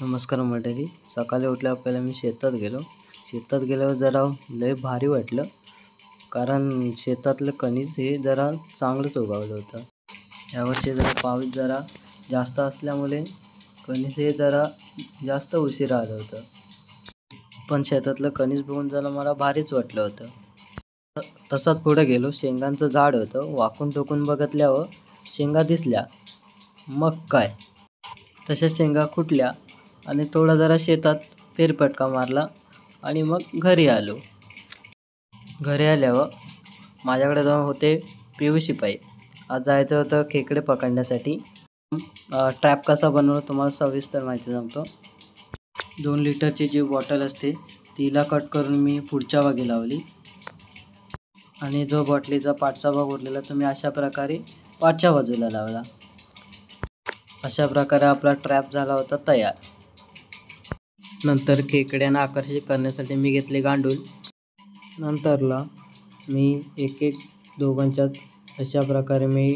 नमस्कार मंडळी. सकाळी उठल्यावर पहिला मी शेतात गेलो. शेतात गेल्यावर जरा लय भारी वाटलं, कारण शेतातलं कणीस हे जरा चांगलंच उगवलं होतं. यावर्षी जरा पाऊस जरा जास्त असल्यामुळे कणीस हे जरा जास्त उशिरा आलं होतं. पण शेतातलं कणीस बघून जरा मला भारीच वाटलं होतं. तसाच पुढे गेलो. शेंगांचं झाड होतं. वाकून टोकून बघितल्यावर शेंगा दिसल्या. मग काय, तशा शेंगा खुटल्या आणि थोडा जरा शेतात फेरफटका मारला आणि मग घरी आलो. घरी आल्यावर माझ्याकडे जाऊन होते PVC पाईप. आज जायचं होतं खेकडे पकडण्यासाठी. ट्रॅप कसा बनवतो तुम्हाला सविस्तर माहिती सांगतो. 2 लिटरची जी बॉटल असते तिला कट करून मी पुढच्या बाजूला लावली आणि जो बॉटलीचा पाठचा भाग उरलेला तो मी अशा प्रकारे पाठच्या बाजूला लावला. अशा प्रकारे आपला ट्रॅप झाला होता तयार. नंतर खेकड्यांना आकर्षित करण्यासाठी मी घेतले गांडूळ. नंतरला मी एक दोघांच्यात अशा प्रकारे मी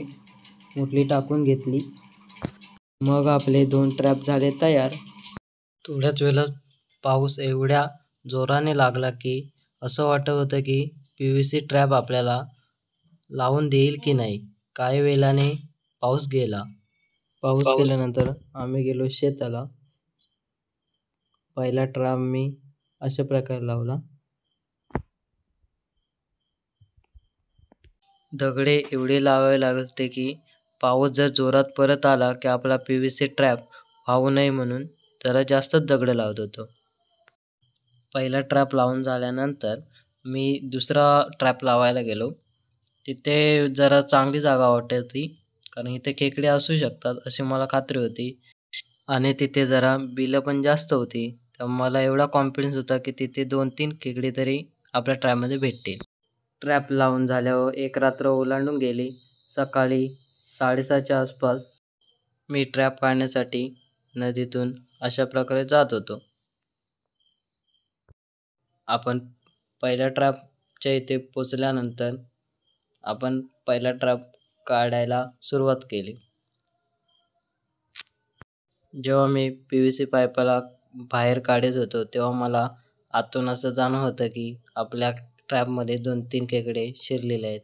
मुठली टाकून घेतली. मग आपले 2 ट्रॅप झाले तयार. थोड्याच वेळात पाऊस एवढ्या जोराने लागला की असं वाटत होतं की PVC ट्रॅप आपल्याला लावून देईल की नाही. काही वेळाने पाऊस गेला. पाऊस गेल्यानंतर आम्ही गेलो शेताला. पहिला ट्रॅप मी अशा प्रकारे लावला. दगडे एवढे लावावे लागत होते की पाऊस जर जोरात परत आला की आपला PVC ट्रॅप वाहू नये म्हणून जरा जास्तच दगडं लावत होतो. पहिला ट्रॅप लावून झाल्यानंतर मी दुसरा ट्रॅप लावायला गेलो. तिथे जरा चांगली जागा वाटत होती, कारण इथे खेकडे असू शकतात अशी मला खात्री होती आणि तिथे जरा बिलं पण जास्त होती. तर मला एवढा कॉन्फिडन्स होता की तिथे 2-3 खेकडे तरी आपल्या ट्रॅपमध्ये भेटतील. ट्रॅप लावून झाल्यावर एक रात्र ओलांडून गेली. सकाळी 7:30च्या आसपास मी ट्रॅप काढण्यासाठी नदीतून अशा प्रकारे जात होतो. आपण पहिल्या ट्रॅपच्या इथे पोचल्यानंतर आपण पहिला ट्रॅप काढायला सुरुवात केली. जेव्हा मी PVC पाईपाला बाहेर काढत होतो तेव्हा मला आतून असं जाणवत होतं की आपल्या ट्रॅपमध्ये 2-3 खेकडे शिरलेले आहेत.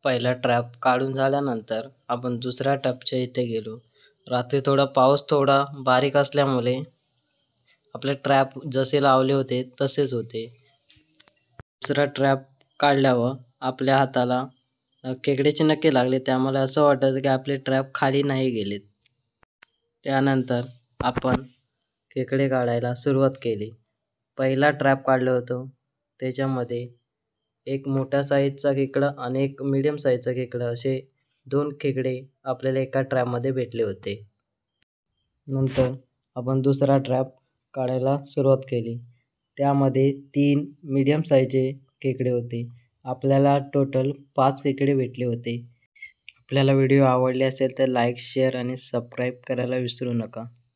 पहिला ट्रॅप काढून झाल्यानंतर आपण दुसऱ्या ट्रॅपच्या इथे गेलो. रात्री पाऊस थोडा बारीक असल्यामुळे आपले ट्रॅप जसे लावले होते तसेच होते. दुसरा ट्रॅप काढल्यावर आपल्या हाताला खेकड्याचे नखे लागले. त्यामुळे असं वाटायचं की आपले ट्रॅप खाली नाही गेलेत. त्यानंतर आपण खेकडे काढायला सुरुवात केली. पहिला ट्रॅप काढलं होतं त्याच्यामध्ये एक मोठ्या साईजचा खेकडा आणि एक मीडियम साईजचा खेकडा असे 2 खेकडे आपल्याला एका ट्रॅपमध्ये भेटले होते. नंतर आपण दुसरा ट्रॅप काढायला सुरुवात केली. त्यामध्ये 3 मीडियम साईजचे खेकडे होते. आपल्याला टोटल 5 खेकडे भेटले होते. आपल्याला व्हिडिओ आवडले असेल तर लाईक, शेअर आणि सबस्क्राईब करायला विसरू नका.